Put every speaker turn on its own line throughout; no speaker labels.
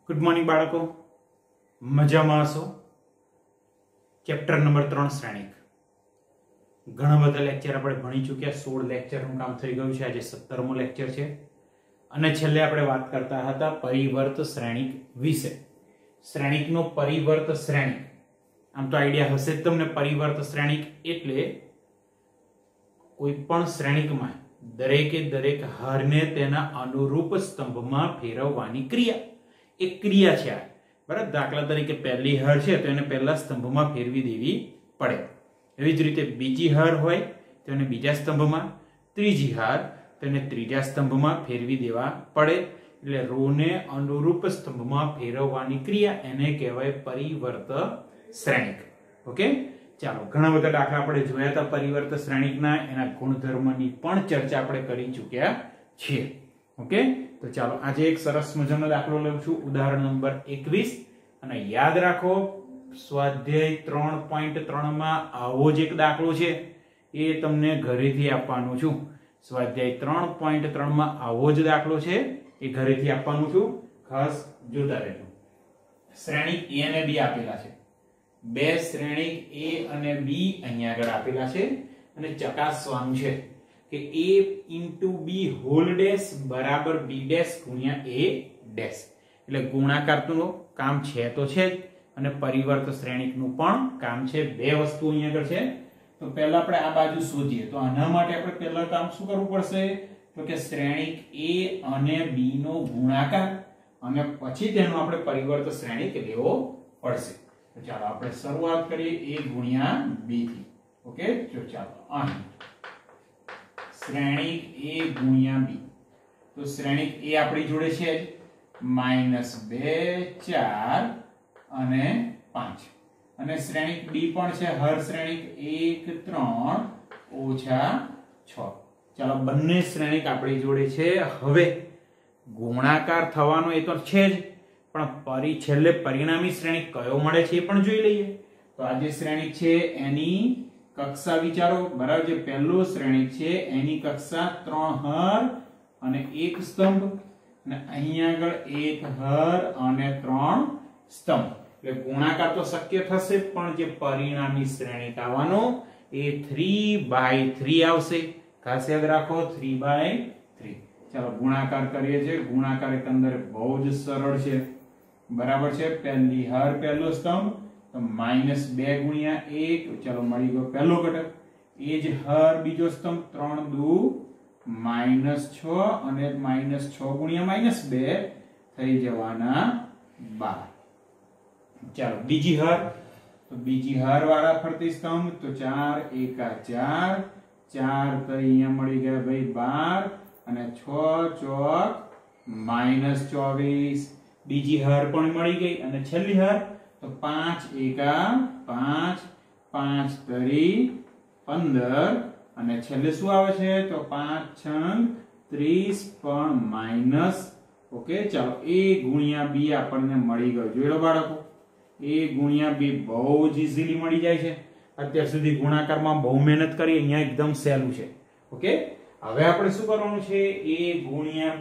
Good morning बाळको मजामां छो। Chapter number 3 Shrenik घणा बधा लेक्चर આપણે ભણી ચૂક્યા 16 લેક્ચરનું કામ થઈ ગયું છે। આજે 17મો લેક્ચર છે અને છેલ્લે આપણે વાત કરતા હતા પરિવર્ત શ્રેણિક વિશે। શ્રેણિકનો પરિવર્ત શ્રેણિક આમ તો આઈડિયા હશે જ તમને। પરિવર્ત શ્રેણિક એટલે કોઈ પણ શ્રેણિકમાં દરેકે દરેક હારને તેના અનુરૂપ સ્તંભમાં ફેરવવાની ક્રિયા एक क्रिया है बराबर। दाखला तरीके पहली हार है तो એને પહેલા સ્તંભમાં ફેરવી દેવી પડે। એવી જ રીતે બીજી હાર હોય તો એને બીજા સ્તંભમાં, ત્રીજી હાર તો એને ત્રીજા સ્તંભમાં ફેરવી દેવા પડે। એટલે રો ને અનુરૂપ સ્તંભમાં ફેરવવાની ક્રિયા એને કહેવાય પરિવર્ત શ્રેણિક। ઓકે, ચાલો ઘણા બધા દાખલા આપણે જોયા હતા પરિવર્ત શ્રેણિકના, એના ગુણધર્મની પણ ચર્ચા આપણે કરી ચૂક્યા છીએ। ओके, तो चलो आज एक सरस मजानो दाखलो लઉં છું उदाहरण नंबर 21 અને યાદ રાખો સ્વાધ્યાય 3.3 માં આવો જ એક દાખલો છે એ તમને ઘરેથી આપવાનો છું। સ્વાધ્યાય 3.3 માં આવો જ દાખલો છે એ ઘરેથી આપવાનો છું, ખાસ જોતા રહેજો। શ્રેણિક a અને b આપેલા છે, બે શ્રેણિક a અને b અહીંયા આગળ આપેલા છે અને ચકાસવાનું છે कि a into b whole dash बराबर b डैश गुणिया a डैश। એટલે ગુણાકારનું કામ છે તો છે જ અને પરિવર્ત શ્રેણિકનું પણ કામ છે। બે વસ્તુ અહીંયા આગળ છે તો પહેલા આપણે આ બાજુ શોધીએ। તો આના માટે આપણે પહેલા કામ શું કરવું પડશે તો કે શ્રેણિક a અને b નો ગુણાકાર અને પછી તેનો આપણે પરિવર્ત શ્રેણિક લેવો પડશે। તો ચાલો આપણે શરૂઆત કરીએ a ગુણ્યા b થી। ઓકે, તો ચાલો અહીં श्रेणिक a गुणिया b, तो श्रेणिक a अपनी जोड़े छे -2 4 અને 5 અને શ્રેણિક b પણ છે હર શ્રેણિક 1 3 ઓછા 6। ચાલો બંને શ્રેણિક આપણી જોડે છે। હવે ગુણાકાર થવાનો એ તો છે જ, પણ છેલ્લે પરિણામી શ્રેણિક કયો મળે છે એ પણ જોઈ લઈએ। તો આ જે શ્રેણિક છે એની कक्षा विचारो बराबर। जो पहलो श्रेणिक है एनी कक्षा 3 हर અને 1 સ્તંભ અને અહીં આગળ 1 હર અને 3 સ્તંભ। એટલે ગુણાકાર તો શક્ય થશે પણ જે પરિણામી શ્રેણિક આવવાનો એ 3/3 આવશે। ખાસ યાદ રાખો 3/3। ચાલો ગુણાકાર કરીએ છે। ગુણાકાર એકંદરે બહુ જ સરળ છે, બરાબર છે। પહેલી હર પહેલો સ્તંભ तो -2 गुणिया 1, चलो मળી ગયો પહેલો ઘટક। એ જ હર બીજો સ્તંભ 3 દુ -6 અને -6 ગુણિયા -2 થઈ જવાના 12। ચાલો બીજી હર, તો બીજી હર વાળા ફરતી સ્તંભ તો 4 એકા 4, 4 તો અહીંયા મળી ગયા ભાઈ 12 અને 6 ચોક -24। બીજી હર પણ મળી ગઈ અને છેલ્લી હર तो 5 एका 5, 5 तरी 15 અને છેલ્લે શું આવે છે તો 5 6 30 પણ માઈનસ। ઓકે, ચાલો a ગુણ્યા b આપણને મળી ગયો। જોઈ લો બાળકો, a ગુણ્યા b બહુ જ ઈઝીલી મળી જાય છે। અત્યાર સુધી ગુણાકારમાં બહુ મહેનત કરી, અહીંયા એકદમ સહેલું છે। ઓકે, હવે આપણે શું કરવાનું છે a ગુણ્યા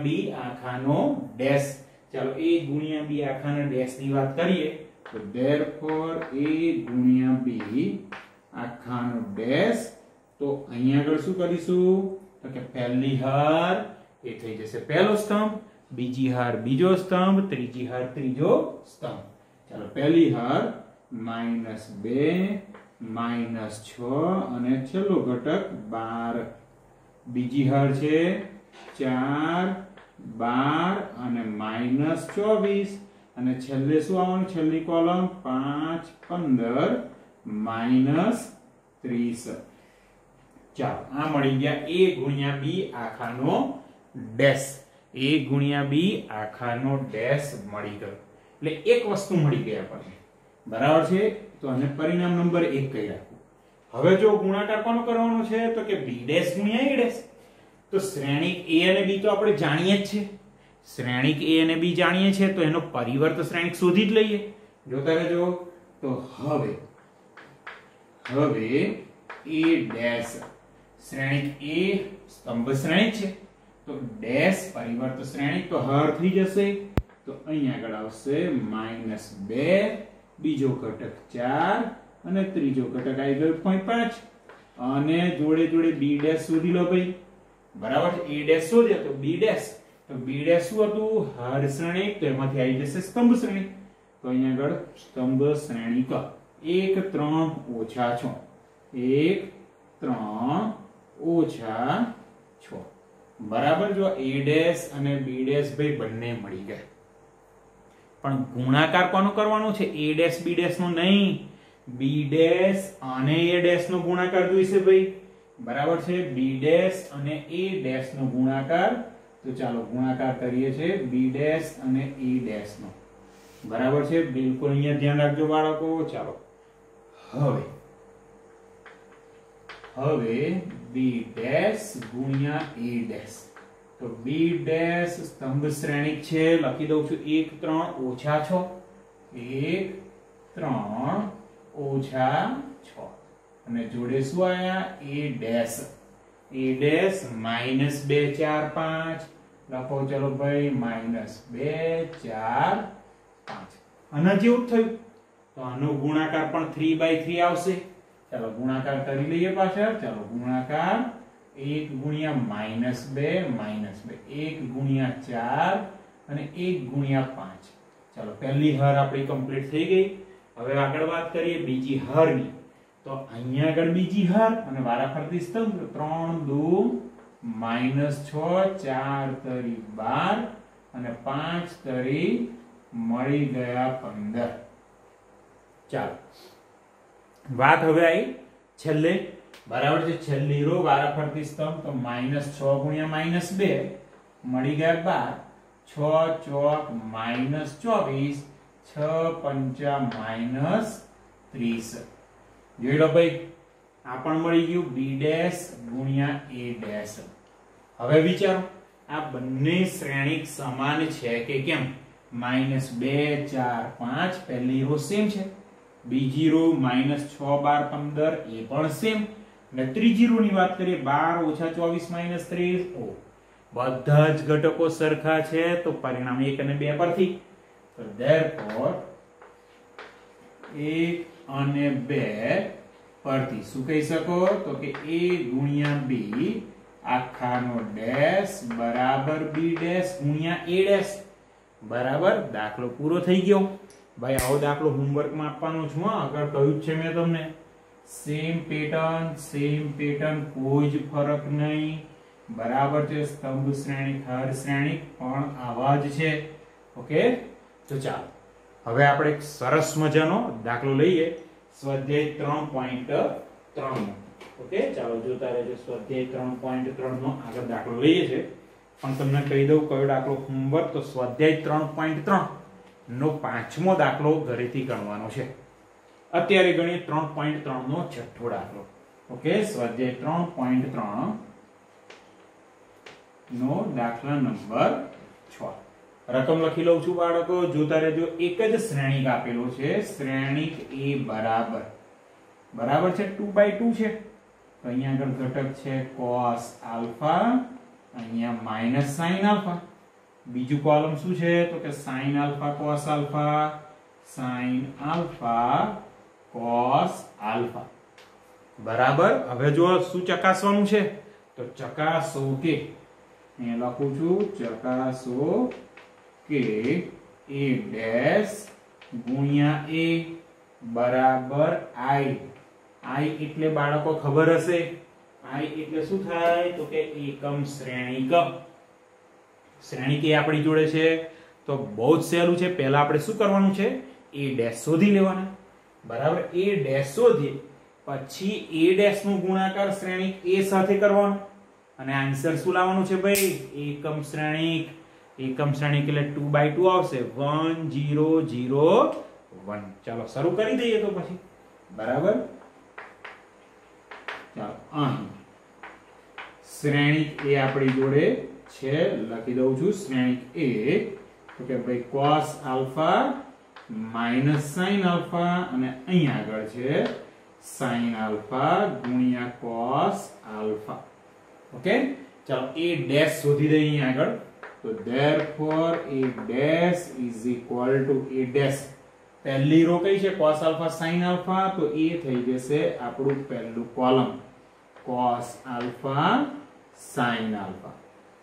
b આખાનો ડેશ। चलो a गुणिया b आखाना डैश ની વાત કરીએ તો therefore a गुणिया b આખાનો ડેશ। તો અહીં આગળ શું કરીશું તો કે પહેલી હાર એ થઈ જશે પહેલો સ્તંભ, બીજી હાર બીજો સ્તંભ, ત્રીજી હાર ત્રીજો સ્તંભ। ચાલો પહેલી હાર -2 -6 અને છેલ્લો ઘટક 12। બીજી હાર છે 4 12 અને -24 અને છેલ્લે શું આવવાનું છેલ્લી કોલમ 5 15 -30। ચાલો આ મળી ગયા a ગુણ્યા b આખાનો ડેશ। a ગુણ્યા b આખાનો ડેશ મળી ગયો। એટલે એક વસ્તુ મળી ગઈ આપણને, બરાબર છે। તો આને પરિણામ નંબર 1 કહી રાખો। હવે જો ગુણાકાર કોનો કરવાનો છે તો કે b ડેશ ગુણ્યા a ડેશ। तो श्रेणिक a અને b तो આપણે જાણીએ જ છે। શ્રેણિક a અને b જાણીએ છે તો એનો પરિવર્ત શ્રેણિક શોધી જ લઈએ। જોતા રહેજો। તો હવે a ડેશ શ્રેણિક a સ્તંભ શ્રેણિક છે तो તો ડેશ પરિવર્ત શ્રેણિક તો હર થઈ જશે તો અહીં આગળ આવશે -2 બીજો ઘટક 4 અને ત્રીજો ઘટક આવી ગયો 5 અને જોડે જોડે b ડેશ શોધી લો ભાઈ બરાબર છે a ડેશ શોધ્યો તો b ડેશ શું હતું હર શ્રેણિક તો એમાંથી આવી જશે સ્તંભ શ્રેણિક તો અહીં આગળ સ્તંભ શ્રેણિક 1 3 ઓછા 6 1 3 ઓછા 6 બરાબર જો a ડેશ અને b ડેશ ભાઈ બંને મળી ગયા પણ ગુણાકાર કોનો કરવાનો છે a ડેશ b ડેશ નો નહીં b ડેશ અને a ડેશ નો ગુણાકાર જોઈશે ભાઈ બરાબર છે b ડેશ અને a ડેશ નો ગુણાકાર તો ચાલો ગુણાકાર કરીએ છે b ડેશ અને a ડેશ નો બરાબર છે બિલકુલ અહીંયા ધ્યાન રાખજો બાળકો ચાલો હવે b ડેશ ગુણ્યા a ડેશ તો b ડેશ સ્તંભ શ્રેણિક છે લખી દઉં છું 1 3 ઓછા 6 1 3 ઓછા 6 અને જોડે શું આયા a ડેશ -2 4 5 લખો ચલો ભાઈ -2 4 5 આના જેવું થયું તો આનો ગુણાકાર પણ 3/3 આવશે ચાલો ગુણાકાર કરી લઈએ પાછળ ચાલો ગુણાકાર 1 ગુણ્યા -2 1 ગુણ્યા 4 અને 1 ગુણ્યા 5 ચાલો પહેલી હર આપણી કમ્પ્લીટ થઈ ગઈ હવે આગળ વાત કરીએ બીજી હરની તો અહીંયા આગળ બીજી હર અને વારાફરતી સ્તંભ 3 2 -6 4 તરી 12 અને 5 તરી મળી ગયા 15 ચાલો વાત હવે આવી છેલ્લે બરાબર છે છેલ્લી રો વારાફરતી સ્તંભ તો -6 ગુણ્યા -2 મળી ગયા 12 6 ચોક -24 6 પંચા -30 જોઈ લો ભાઈ આ પણ મળી ગયું b ડેશ ગુણ્યા a ડેશ હવે વિચારો આ બંને શ્રેણિક સમાન છે કે કેમ -2 4 5 પહેલી રો સેમ છે બીજી રો -6 12 15 એ પણ સેમ અને ત્રીજી રો ની વાત કરીએ 12 24 30 બધા જ ઘટકો સરખા છે તો પરિણામ 1 અને 2 પરથી તો therefore 1 અને 2 પરથી શું કહી શકો તો કે a ગુણ્યા b આખાનો ડેશ બરાબર b ડેશ ગુણ્યા a ડેશ બરાબર દાખલો પૂરો થઈ ગયો ભાઈ આવો દાખલો હોમવર્ક માં આપવાનો છું આગળ કહ્યું છે મેં તમને સેમ પેટર્ન કોઈ જ ફરક નહીં બરાબર છે સ્તંભ શ્રેણિક હર શ્રેણિક પણ આવા જ છે ઓકે તો ચાલો હવે આપણે એક સરસ મજાનો દાખલો લઈએ સ્વાધ્યાય 3.3 નો ઓકે ચાલો જોતા રહેજો સ્વાધ્યાય 3.3 નો આગળ દાખલો લઈએ છે પણ તમને કહી દઉં કયો દાખલો હોમવર્ક તો સ્વાધ્યાય 3.3 નો પાંચમો દાખલો ઘરેથી ગણવાનો છે અત્યારે ગણીએ 3.3 નો છઠ્ઠો દાખલો ઓકે સ્વાધ્યાય 3.3 નો દાખલા નંબર 6 રકમ લખી લઉં છું બાળકો જોતા રહેજો એક જ શ્રેણિક આપેલો છે શ્રેણિક a બરાબર છે 2/2 છે તો અહીંયા આગળ ઘટક છે cos આલ્ફા અહીંયા માઈનસ sin આલ્ફા બીજું કોલમ શું છે તો કે sin alpha cos alpha sin alpha cos alpha બરાબર હવે જો શું ચકાસવાનું છે તો ચકાસો કે અહીંયા લખું છું ચકાસો કે a ડેશ ગુણ્યા a બરાબર i એટલે બાળકો ખબર હશે i એટલે શું થાય તો કે એકમ શ્રેણિક શ્રેણિક એ આપણી જોડે છે તો બહુ જ સહેલું છે પહેલા આપણે શું કરવાનું છે a ડેશ શોધી લેવાના બરાબર a ડેશ શોધીએ પછી a ડેશ નો ગુણાકાર શ્રેણિક a સાથે કરવાનો અને આન્સર શું લાવવાનું છે ભાઈ એકમ શ્રેણિક એટલે 2/2 આવશે 1 0 0 1 ચાલો શરૂ કરી દઈએ તો પછી બરાબર ચાલો અહીં શ્રેણિક એ આપણી જોડે છે લખી દઉં છું શ્રેણિક એ તો કે ભાઈ cos alpha minus sin alpha અને અહીં આગળ છે sin આલ્ફા ગુણ્યા cos આલ્ફા ઓકે ચાલો a ડેશ શોધી દઈએ અહીં આગળ તો therefore a dash is equal to a dash પહેલી રો કઈ છે cos alpha sin alpha તો એ થઈ જશે આપણું પહેલું column cos alpha sin alpha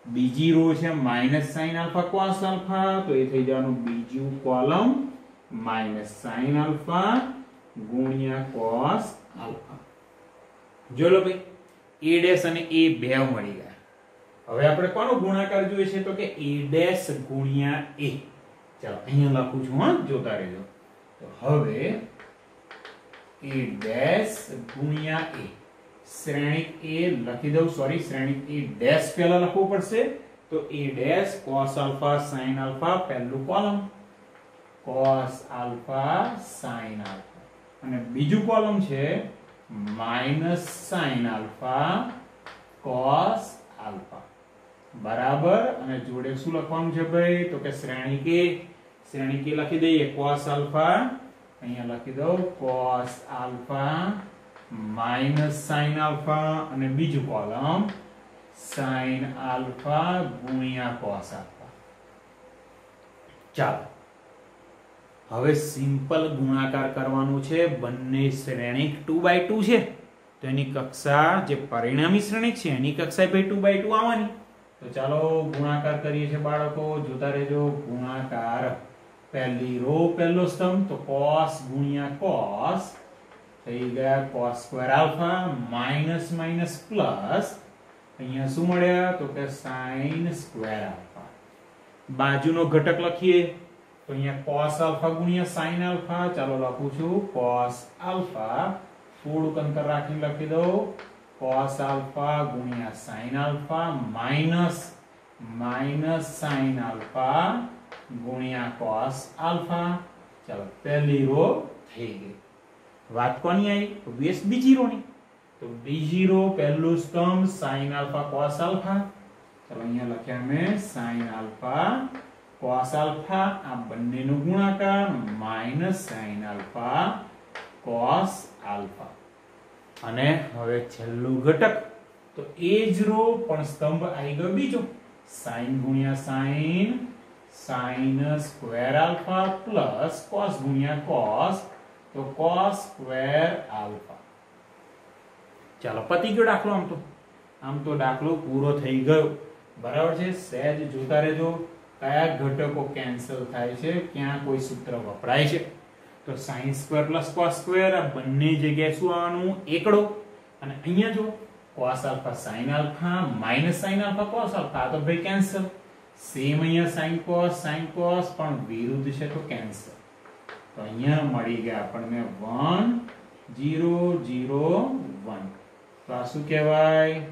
બીજી રો છે minus sin alpha cos alpha તો એ થઈ જવાનું બીજું કોલમ minus sin alpha ગુણ્યા cos alpha જો લો ભાઈ a dash અને a બે મળી ગયા હવે આપણે કોનો ગુણાકાર જોઈએ છે તો કે a dash ગુણ્યા a ચાલો અહીંયા લખું છું હા જોતા રહેજો તો હવે a dash ગુણ્યા a શ્રેણિક a લખી દઉં સોરી શ્રેણિક a dash પહેલા લખવું પડશે તો a dash cos alpha sin alpha પહેલું column cos alpha sin alpha અને બીજું કોલમ છે minus sin alpha cos alpha બરાબર અને જોડે શું લખવાનું છે ભાઈ તો કે શ્રેણી કે લખી દઈએ cos alpha અહીંયા લખી દઉં cos alpha minus sin alpha અને બીજું કોલમ sin alpha ગુણ્યા cos alpha ચાલો હવે સિમ્પલ ગુણાકાર કરવાનું છે બંને શ્રેણિક 2/2 છે તો એની કક્ષા જે પરિણામી શ્રેણિક છે એની કક્ષા ભાઈ 2/2 આવવાની તો ચાલો ગુણાકાર કરીએ છીએ બાળકો જોતા રહેજો ગુણાકાર પહેલી રો પહેલો સ્તંભ તો cos ગુણ્યા cos થઈ ગયા cos square alpha minus minus plus અહીંયા શું મળ્યા તો કે sin સ્ક્વેર આલ્ફા બાજુનો ઘટક લખીએ તો અહીંયા cos આલ્ફા ગુણ્યા sin આલ્ફા ચાલો લખું છું cos આલ્ફા થોડુંક અંતર રાખીને લખી દઉં cos આલ્ફા ગુણ્યા sin alpha minus sin alpha ગુણ્યા cos આલ્ફા ચાલો પહેલી રો થઈ ગઈ વાત કોની આવી તો બેસ બીજી રો ની તો બીજી રો પહેલું સ્તંભ sin આલ્ફા cos આલ્ફા ચાલો અહીંયા લખ્યા મેં sin આલ્ફા cos આલ્ફા આ બંનેનો ગુણાકાર minus sin alpha cos alpha અને હવે છેલ્લું ઘટક તો એ જ રો પણ સ્તંભ આવી ગયો બીજો sin ગુણ્યા sin square alpha plus cos ગુણ્યા cos તો cos સ્ક્વેર આલ્ફા ચાલો પતી ગયો દાખલો આમ તો દાખલો પૂરો થઈ ગયો બરાબર છે સહેજ જોતા રહેજો કયા ઘટકો કેન્સલ થાય છે ક્યાં કોઈ સૂત્ર વપરાય છે તો sin square plus cos square આ બંને જગ્યાએ શું આવવાનું એકડો અને અહીંયા જો cos alpha sin alpha minus sin alpha cos alpha આ તો ભાઈ કેન્સલ સેમ અહીંયા sin cos પણ વિરુદ્ધ છે તો કેન્સલ તો અહીંયા મળી ગયા આપણને 1 0 0 1 તો આ શું કહેવાય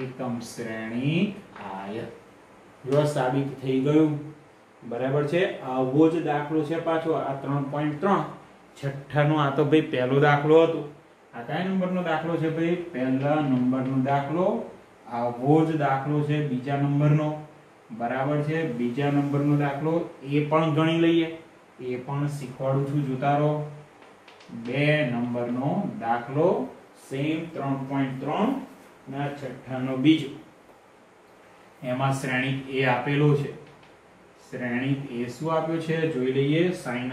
એકમ શ્રેણિક આયત જો સાબિત થઈ ગયું બરાબર છે આવો જ દાખલો છે પાછો આ 3.3 છઠ્ઠાનો આ તો ભાઈ પહેલો દાખલો હતો આ કયા નંબરનો દાખલો છે ભાઈ પહેલા નંબરનો દાખલો આવો જ દાખલો છે બીજા નંબરનો બરાબર છે બીજા નંબરનો દાખલો એ પણ ગણી લઈએ એ પણ શીખવાડું છું જોતા રહો 2 નંબરનો દાખલો સેમ 3.3 ના છઠ્ઠાનો બીજો એમાં શ્રેણિક એ આપેલો છે શ્રેણિક એ શું આપ્યો છે જોઈ લઈએ sin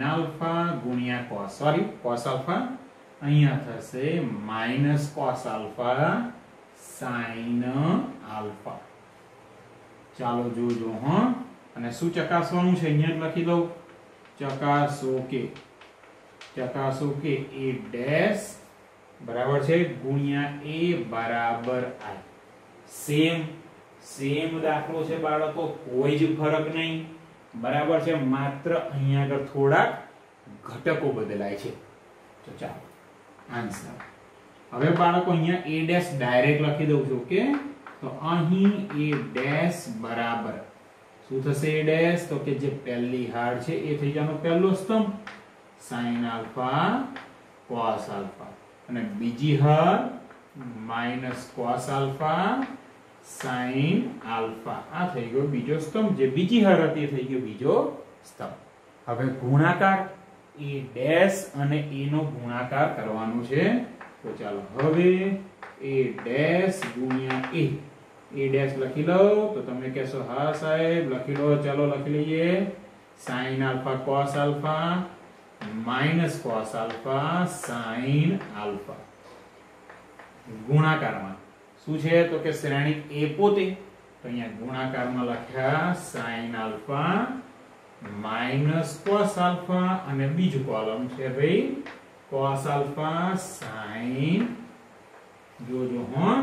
આલ્ફા ગુણ્યા cos આલ્ફા અહીંયા થશે minus cos alpha sin alpha ચાલો જોજો હા અને શું ચકાસવાનું છે અહીંયા લખી દઉં ચકાસો કે a ડેશ બરાબર છે ગુણ્યા a બરાબર i સેમ દાખલો છે બાળકો કોઈ જ ફરક નહીં બરાબર છે માત્ર અહીંયા આગળ થોડા ઘટકો બદલાય છે તો ચાલો આન્સર હવે બાળકો અહીંયા a ડેશ ડાયરેક્ટ લખી દઉં છું કે તો અહીં a ડેશ બરાબર શું થશે a ડેશ તો કે જે પહેલી હાર છે એ થઈ જવાનો પહેલો સ્તંભ sin આલ્ફા cos આલ્ફા અને બીજી હાર minus cos alpha sin alpha આ થઈ ગયો બીજો સ્તંભ જે બીજી હાર હતી એ થઈ ગયો બીજો સ્તંભ હવે ગુણાકાર a ડેશ અને a નો ગુણાકાર કરવાનો છે તો ચાલો હવે a ડેશ ગુણ્યા a ડેશ લખી લો તો તમે કહેશો હા સાહેબ લખી લો ચાલો લખી લઈએ sin alpha cos alpha minus cos alpha sin alpha ગુણાકારમાં શું છે તો કે શ્રેણિક a પોતે તો અહીંયા ગુણાકારમાં લખ્યા sin alpha minus cos alpha અને બીજું કોલમ છે ભાઈ cos આલ્ફા sin જોજો હા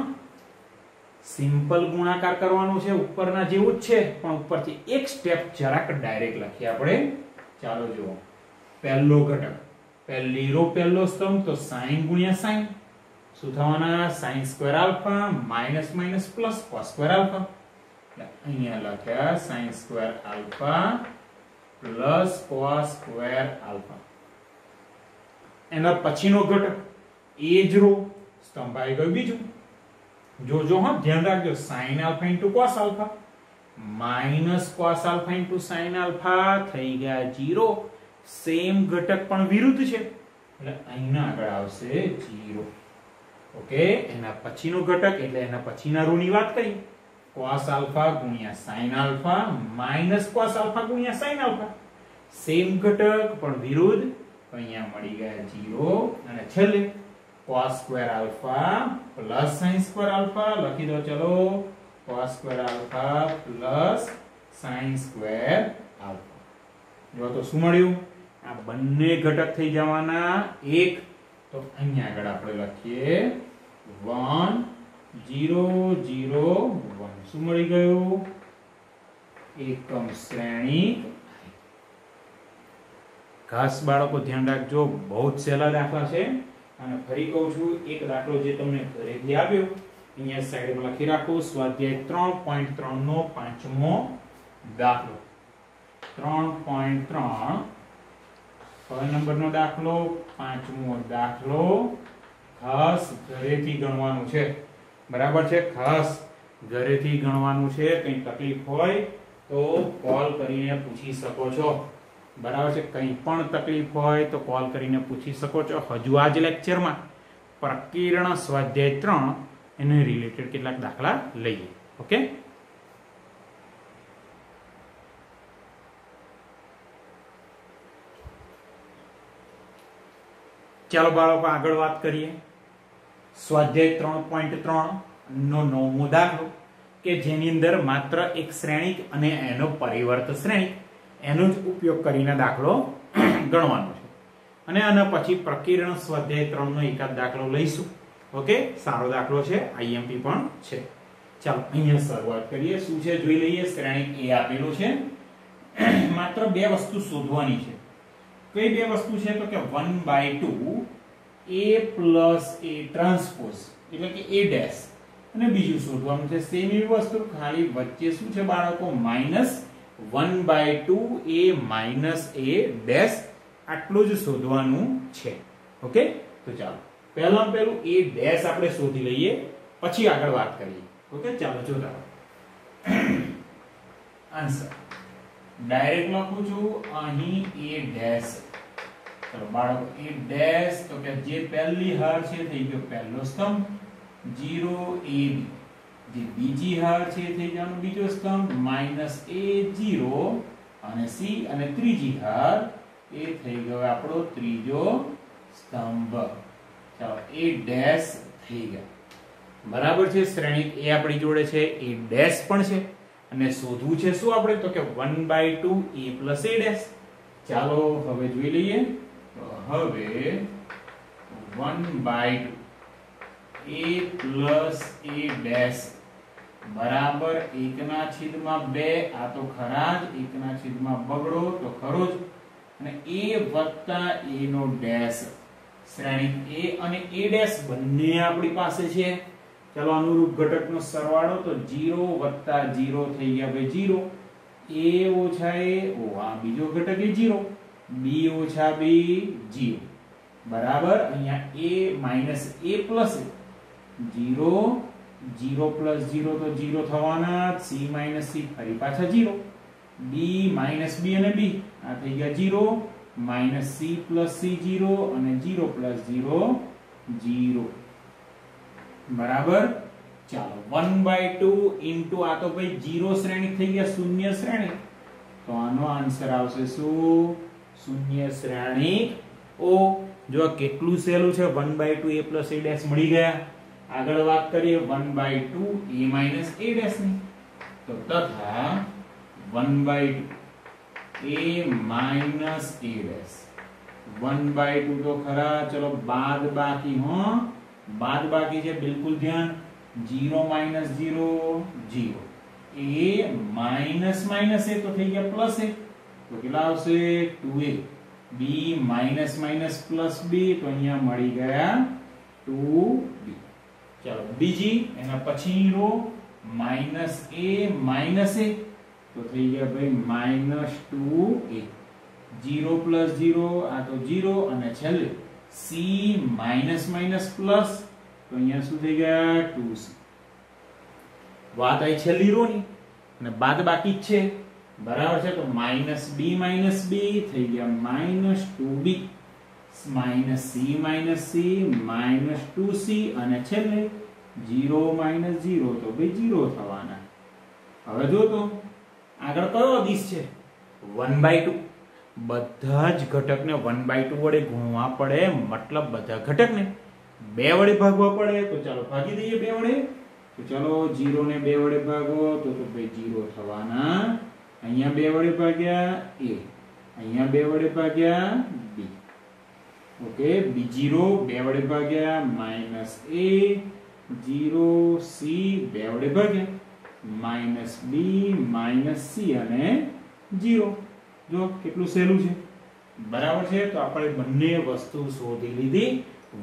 સિમ્પલ ગુણાકાર કરવાનો છે ઉપરના જેવું જ છે પણ ઉપરથી એક સ્ટેપ જરાક ડાયરેક્ટ લખીએ આપણે ચાલો જુઓ પહેલો ઘટક પહેલી રો પહેલો સ્તંભ તો sin ગુણ્યા sin શું થવાના sin square alpha minus minus plus cos square alpha અહીંયા લખ્યા sin square alpha plus cos square alpha એના પછીનો ઘટક એ જ રો સ્તંભ આવી ગયો બીજું જોજો હા ધ્યાન રાખજો sin alpha into cos alpha minus cos alpha into sin alpha થઈ ગયા 0 સેમ ઘટક પણ વિરુદ્ધ છે એટલે અહીંના આગળ આવશે 0 ઓકે એના પછીનો ઘટક એટલે એના પછીના રો ની વાત કરી cos આલ્ફા ગુણ્યા sin alpha minus cos alpha ગુણ્યા sin આલ્ફા સેમ ઘટક પણ વિરુદ્ધ તો અહીંયા મળી ગયા 0 અને છેલ્લે cos square alpha plus sin square alpha લખી દો ચલો cos square alpha plus sin square alpha જો તો શું મળ્યું આ બંને ઘટક થઈ જવાના એક તો અહીંયા આગળ આપણે લખીએ 1 0 0 1 શું મળી ગયું એકમ શ્રેણી ખાસ બાળકો ધ્યાન રાખજો બહુ જ સહેલા દાખલા છે અને ફરી કહું છું એક દાખલો જે તમને ઘરેથી આવ્યો અહીંયા સાઈડમાં લખી રાખો સ્વાધ્યાય 3.3 નો પાંચમો દાખલો 3.3 કયો નંબરનો દાખલો પાંચમો દાખલો ખાસ ઘરેથી ગણવાનું છે બરાબર છે ખાસ ઘરેથી ગણવાનું છે કંઈ તકલીફ હોય તો કોલ કરીને પૂછી શકો છો બરાબર છે કંઈ પણ તકલીફ હોય તો કોલ કરીને પૂછી શકો છો હજુ આ જ લેક્ચરમાં પ્રકીર્ણ સ્વાધ્યાય 3 એને રિલેટેડ કેટલાક દાખલા લઈએ ઓકે ચાલો બાળકો આગળ વાત કરીએ સ્વાધ્યાય 3.3 નો નવમો દાખલો કે જેની અંદર માત્ર એક શ્રેણિક અને એનો પરિવર્ત શ્રેણિક એનો જ ઉપયોગ કરીને દાખલો ગણવાનો છે અને આના પછી પ્રકીર્ણ સ્વાધ્યાય 3 નો એકાદ દાખલો લઈશું ઓકે સારો દાખલો છે આઈએમપી પણ છે ચાલો અહીંયા શરૂઆત કરીએ શું છે જોઈ લઈએ શ્રેણિક એ આપેલું છે માત્ર બે વસ્તુ શોધવાની છે કઈ બે વસ્તુ છે તો કે 1/2 a plus a ટ્રાન્સપોઝ એટલે કે a ડેશ અને બીજું શોધવાનું છે સેમ એવી વસ્તુ ખાલી વચ્ચે શું છે બાળકો minus 1/2 a minus a dash આટલું જ શોધવાનું છે ઓકે તો ચાલો પહેલું a ડેશ આપણે શોધી લઈએ પછી આગળ વાત કરીએ ઓકે ચાલો જોતા આન્સર ડાયરેક્ટ લખું છું અહીં a ડેશ ચલો બાળકો a ડેશ તો કે જે પહેલી હાર છે થઈ ગયો પહેલો સ્તંભ 0 a જે બીજી હાર છે થઈ જવાનો બીજો સ્તંભ -a0 અને c અને ત્રીજી હાર એ થઈ ગયો આપણો ત્રીજો સ્તંભ ચાલો a ડેશ થઈ ગયો બરાબર છે શ્રેણિક a આપણી જોડે છે a ડેશ પણ છે અને શોધવું છે શું આપણે તો કે 1/2 a plus a ડેશ ચાલો હવે જોઈ લઈએ તો હવે 1/2 a plus a ડેશ બરાબર 1/2 આ તો ખરા જ 1/2 બગડો તો ખરો જ અને a વત્તા a નો ડેશ શ્રેણિક a અને a ડેશ બંને આપણી પાસે છે ચલો અનુરૂપ ઘટકનો સરવાળો તો 0 વત્તા 0 થઈ ગયા ભાઈ 0 a ઓછા a ઓ આ બીજો ઘટક એ 0 b ઓછા b 0 બરાબર અહીંયા a minus a plus a 0 0 plus 0 તો 0 થવાના c minus c ફરી પાછા 0 b minus b અને b આ થઈ ગયા 0 minus c plus c 0 અને 0 plus 0 0 બરાબર. ચાલો 1/2 ઇન્ટુ આ તો ભાઈ 0 શ્રેણિક થઈ ગયા, શૂન્ય શ્રેણિક, તો આનો આન્સર આવશે શું? શૂન્ય શ્રેણિક ઓ. જો કેટલું સહેલું છે, 1/2 a plus a dash મળી ગયા. આગળ વાત કરીએ 1/2 a minus a dash ની, તો તથા 1/2 a minus a dash, 1/2 તો ખરા, ચલો બાદ બાકી, હો બાદ બાકી છે, બિલકુલ ધ્યાન. 0 minus 0 0, a minus minus a તો થઈ ગયા પ્લસ a, તો કેટલા આવશે? 2a. b minus minus plus b, તો અહીંયા મળી ગયા 2b. ચાલો બીજી એના પછી row minus a minus a, તો થઈ ગયા ભાઈ -2a. 0 plus 0 આ તો 0, અને છેલ્લે c minus minus plus, તો અહીંયા શું થઈ ગયા? 2c. વાત આવી છેલ્લી રો ની, અને બાદ બાકી જ છે, બરાબર છે. તો -b - b થઈ ગયા -2b, -c - c -2c, અને છેલ્લે 0 - 0 તો ભાઈ 0 થવાના. હવે જો તો આગળ કયો અદિશ છે? 1/2. બધા જ ઘટકને 1/2 વડે ગુણવા પડે, મતલબ બધા ઘટકને 2 વડે ભાગવા પડે. તો ચાલો ભાગી દઈએ 2 વડે. તો ચાલો 0 ને 2 વડે ભાગો તો ભાઈ 0 થવાના. અહીંયા 2 વડે ભાગ્યા a, અહીંયા 2 વડે ભાગ્યા b. ઓકે, b0 2 વડે ભાગ્યા -a, 0c 2 વડે ભાગ્યા -b -c અને 0. જો કેટલું સહેલું છે, બરાબર છે. તો આપણે બંને વસ્તુ શોધી લીધી,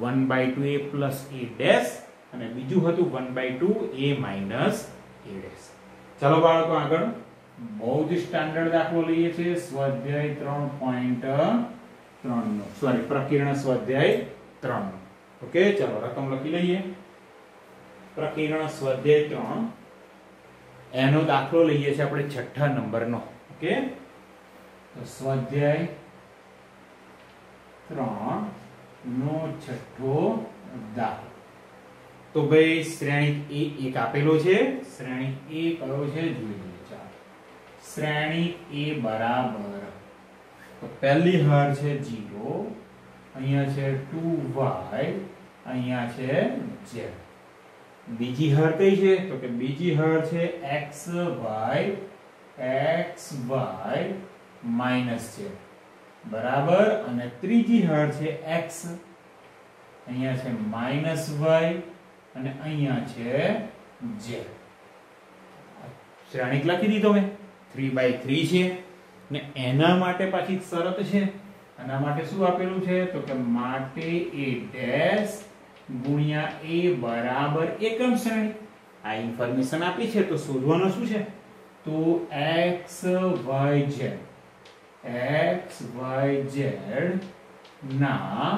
1/2 a plus a dash, અને બીજું હતું 1/2 a minus a dash. ચાલો બાળકો આગળ બહુ જ સ્ટાન્ડર્ડ દાખલો લઈએ છીએ, સ્વાધ્યાય 3.3 નો, સોરી પ્રકીર્ણ સ્વાધ્યાય 3 નો. ઓકે, ચાલો રકમ લખી લઈએ. પ્રકીર્ણ સ્વાધ્યાય 3 એનો દાખલો લઈએ છીએ આપણે 6થા નંબરનો. ઓકે, તો સ્વાધ્યાય 3 નો 6થો દાખલો. તો ભાઈ શ્રેણિક a એક આપેલો છે. શ્રેણિક a કયો છે જોઈ લઈએ. ચાલો, શ્રેણિક a બરાબર, તો પહેલી હાર છે 0, અહીંયા છે 2y, અહીંયા છે z. બીજી હાર કઈ છે? તો કે બીજી હાર છે xy માઈનસ છે, બરાબર. અને ત્રીજી હાર છે x, અહીંયા છે -y, અને અહીંયા છે z. શ્રેણિક લખી દીધો મેં, 3/3 છે. ને એના માટે પાછી શરત છે. એના માટે શું આપેલું છે? તો કે માટે a ડેશ ગુણ્યા a બરાબર એકમ શ્રેણી. આ ઇન્ફોર્મેશન આપી છે, તો શોધવાનું શું છે? તો x y z ના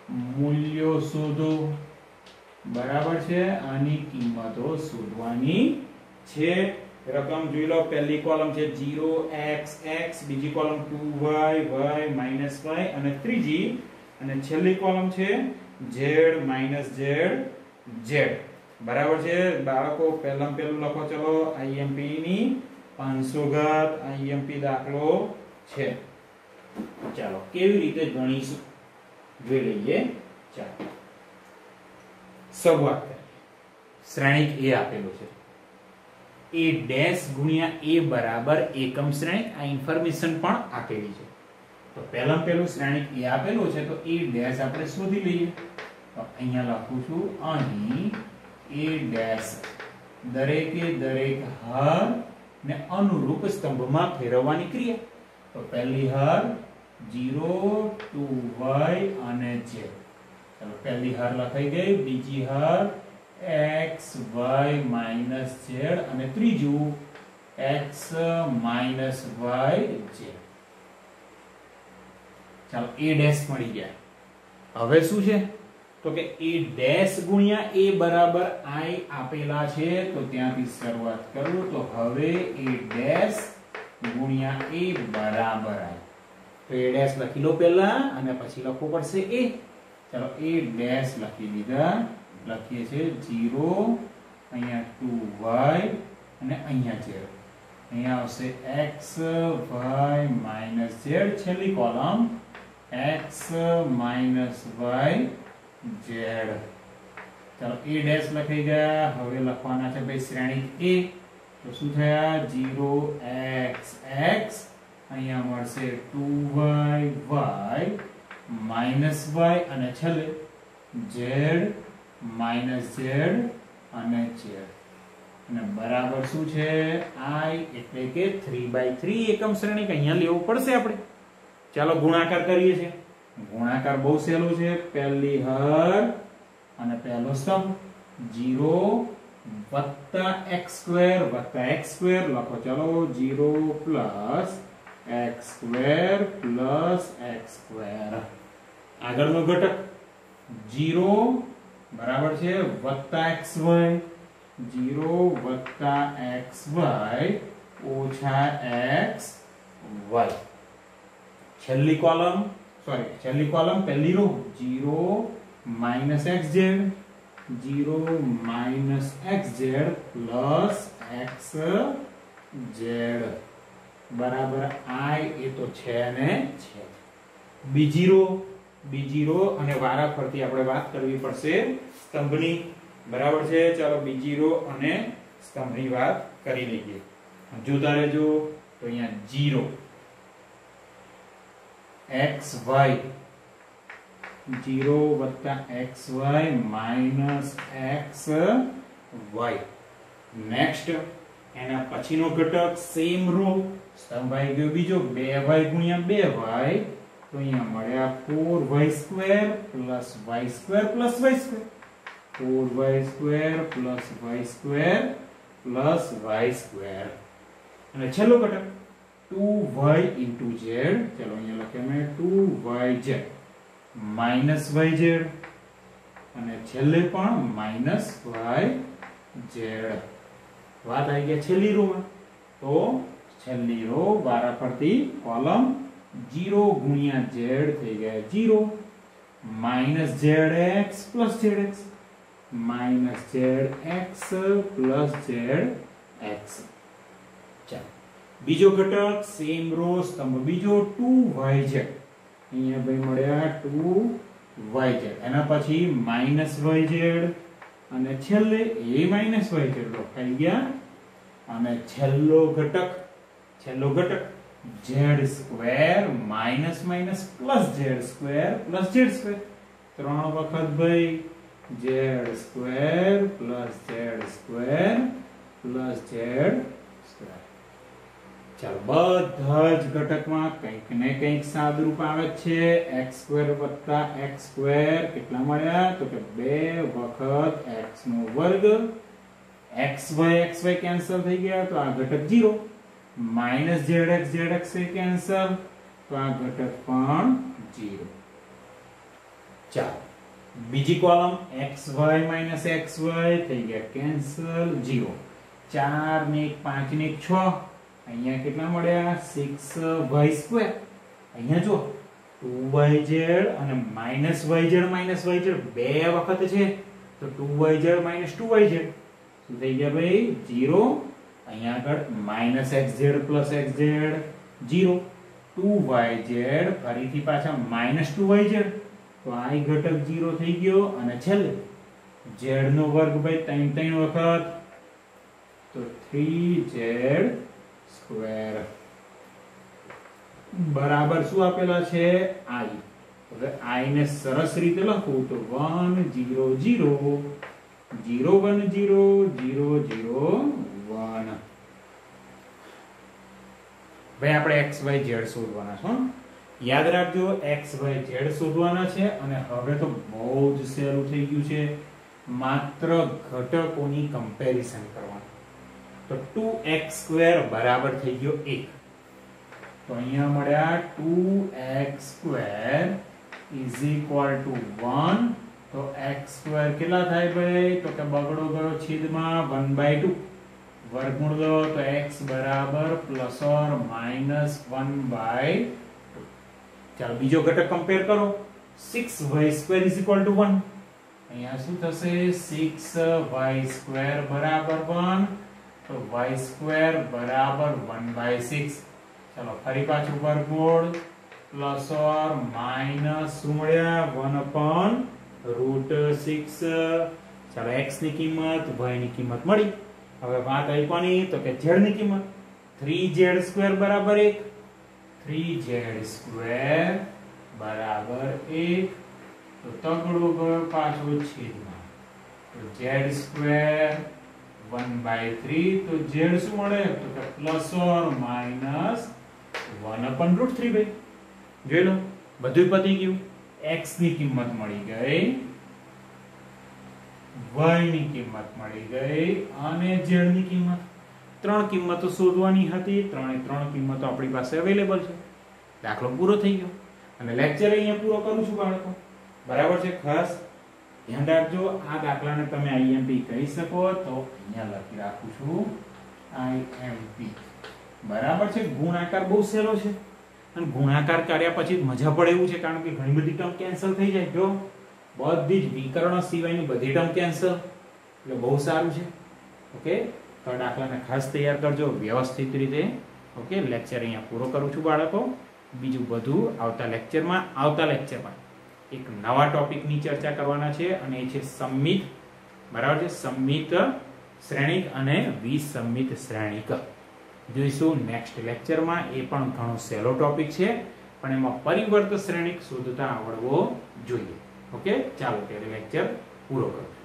મૂલ્યો શોધો, બરાબર છે. આની કિંમતો શોધવાની છે. રકમ જોઈ લો, પહેલી કોલમ છે 0 x, બીજી કોલમ 2y y અને ત્રીજી અને છેલ્લી કોલમ છે z z, બરાબર છે. બાળકો પહેલામાં પહેલું લખો, ચલો IMP ની 500 ઘાત IMP દાખલો છે. ચાલો કેવી રીતે ગણીશું જોઈ લઈએ. ચાલો શરૂઆત કરીએ. શ્રેણિક a આપેલું છે, a ડેશ ગુણ્યા a બરાબર એકમ શ્રેણિક. આ ઇન્ફોર્મેશન પણ આપેલી છે. તો પહેલામાં પહેલું શ્રેણિક a આપેલું છે, તો a ડેશ આપણે શોધી લઈએ. તો અહીંયા લખું છું, અહીં a ડેશ દરેકે દરેક હાર ને અનુરૂપ સ્તંભમાં ફેરવવાની ક્રિયા. તો પહેલી હાર 0 2y અને z. ચાલો પહેલી હાર લખાઈ ગઈ, બીજી હાર x y minus z અને ત્રીજું x minus y z. ચાલો a ડેશ મળી ગયા. હવે શું છે? તો કે a ડેશ ગુણ્યા a બરાબર i આપેલા છે, તો ત્યાંથી શરૂઆત કરું. તો હવે a ડેશ ગુણ્યા a બરાબર i, તો a ડેશ લખી લો પહેલા અને પછી લખવું પડશે a. ચાલો a ડેશ લખી દીધા લખીએ છીએ 0 અહીંયા 2y અને અહીંયા z અહીંયા આવશે x y minus z છેલ્લી column x minus y z ચાલો a ડેશ લખી ગયા હવે લખવાના છે ભાઈ શ્રેણિક a તો શું થયા 0x x અહીંયા મળશે 2y y minus y અને છેલ્લે z minus z અને z અને બરાબર શું છે I એટલે કે 3/3 એકમ શ્રેણિક અહીંયા લેવું પડશે આપણે ચાલો ગુણાકાર કરીએ છીએ ગુણાકાર બહુ સહેલું છે પહેલી હર અને પહેલો સ્તંભ 0 + x² લખો ચલો 0 + x² + x² આગળનો ઘટક 0 બરાબર છે +xy 0 + xy ઓછા xy છેલ્લી કોલમ પહેલી row 0 - xz 0 - xz plus xz બરાબર I એ તો છે ને છે બીજી રો અને વારાફરતી આપણે વાત કરવી પડશે સ્તંભની બરાબર છે ચાલો બીજી રો અને સ્તંભની વાત કરી લઈએ જોતા રહેજો તો અહીંયા 0 xy 0 + xy minus xy next એના પછીનો ઘટક સેમ રો સ્તંભ આવી ગયો બીજો 2y * 2y તો અહીંયા મળ્યા 4y² + y² + y² 4y² + y² અને છેલ્લો ઘટક 2y * z ચલો અહીંયા લખીએ મેં 2yz -yz અને છેલ્લે પણ -yz વાત આવી ગયા છેલ્લી રો માં તો છેલ્લી રો વારાફરતી કોલમ 0 * z થઈ ગયા 0 -zx + zx -zx + zx ચાલો બીજો ઘટક સેમ રો સ્તંભ બીજો 2yz અહીંયા ભાઈ મળ્યા 2yz એના પછી -yz અને છેલ્લે a - yz લખાઈ ગયા અને છેલ્લો ઘટક z² - z² ત્રણ વખત ભાઈ z² + z² ચાલો બધા જ ઘટકમાં કંઈક ને કંઈક સાદરૂપ આવે છે x² + x² કેટલા મળ્યા તો કે 2 વખત x² xy કેન્સલ થઈ ગયા તો આ ઘટક 0 -zx કેન્સલ તો આ ઘટક પણ 0 ચાલો બીજી કોલમ xy - xy થઈ ગયા કેન્સલ 0 4 ને 1 5 ને 1 6 અહીંયા કેટલા મળ્યા 6y² અહીંયા જો 2yz અને -yz બે વખત છે તો 2yz - 2yz શું થઈ ગયા ભાઈ 0 અહીંયા આગળ -xz + xz 0 2yz ફરીથી પાછા -2yz તો આ ઘટક 0 થઈ ગયો અને છેલ્લે z નો વર્ગ ભાઈ 3 વખત તો 3z² બરાબર શું આપેલા છે I હવે I ને સરસ રીતે લખું તો 1 0 0 0 1 0 0 0 1 ભાઈ આપણે x y z શોધવાના છે યાદ રાખજો x y z શોધવાના છે અને હવે તો બહુ જ સહેલું થઈ ગયું છે માત્ર ઘટકોની કમ્પેરિઝન કરવાનું તો 2x² બરાબર થઈ ગયો 1 તો અહીંયા મળ્યા 2x² = 1 તો x² કેટલા થાય ભાઈ તો કે બગડો ગયો છેદમાં 1/2 વર્ગમૂળ લો તો x બરાબર ±1/2 ચાલો બીજો ઘટક કમ્પેર કરો 6y² = 1 અહીંયા શું થશે 6y² બરાબર 1 તો y² બરાબર 1/6 ચલો ફરી પાછું વર્ગમૂળ પ્લસ ઓર માઈનસ શું મળ્યા 1/√6 ચલો x ની કિંમત y ની કિંમત મળી હવે વાત આવી કોની તો કે z ની કિંમત 3z² બરાબર 1 3z² બરાબર 1 તો તગડો ગયો પાછો છેદમાં તો z² 1/3 તો z શું મળે તો કે પ્લસ ઓર માઈનસ 1/√3 ભાઈ જોઈ લો બધું પતી ગયું x ની કિંમત મળી ગઈ y ની કિંમત મળી ગઈ અને z ની કિંમત ત્રણ કિંમતો શોધવાની હતી ત્રણ કિંમતો આપણી પાસે અવેલેબલ છે દાખલો પૂરો થઈ ગયો અને લેક્ચર અહીંયા પૂરો કરું છું બાળકો બરાબર છે ખાસ ધ્યાન રાખજો આ દાખલાને તમે આઈએમપી કહી શકો તો અહીંયા લખી રાખું છું આઈએમપી બરાબર છે ગુણાકાર બહુ સહેલો છે અને ગુણાકાર કર્યા પછી મજા પડે એવું છે કારણ કે ઘણી બધી ટર્મ કેન્સલ થઈ જાય જો બધી જ વિકર્ણ સિવાયની બધી ટર્મ કેન્સલ એટલે બહુ સારું છે ઓકે તો દાખલાને ખાસ તૈયાર કરજો વ્યવસ્થિત રીતે ઓકે લેક્ચર અહીંયા પૂરો કરું છું બાળકો બીજું બધું આવતા લેક્ચરમાં એક નવા ટોપિકની ચર્ચા કરવાના છે અને એ છે સમમિત બરાબર છે સમમિત શ્રેણિક અને વિસમિત શ્રેણિક જોઈશું નેક્સ્ટ લેક્ચરમાં એ પણ ઘણો સહેલો ટોપિક છે પણ એમાં પરિવર્ત શ્રેણિક શોધતા આવડવો જોઈએ ઓકે ચાલો ત્યારે લેક્ચર પૂરો કરો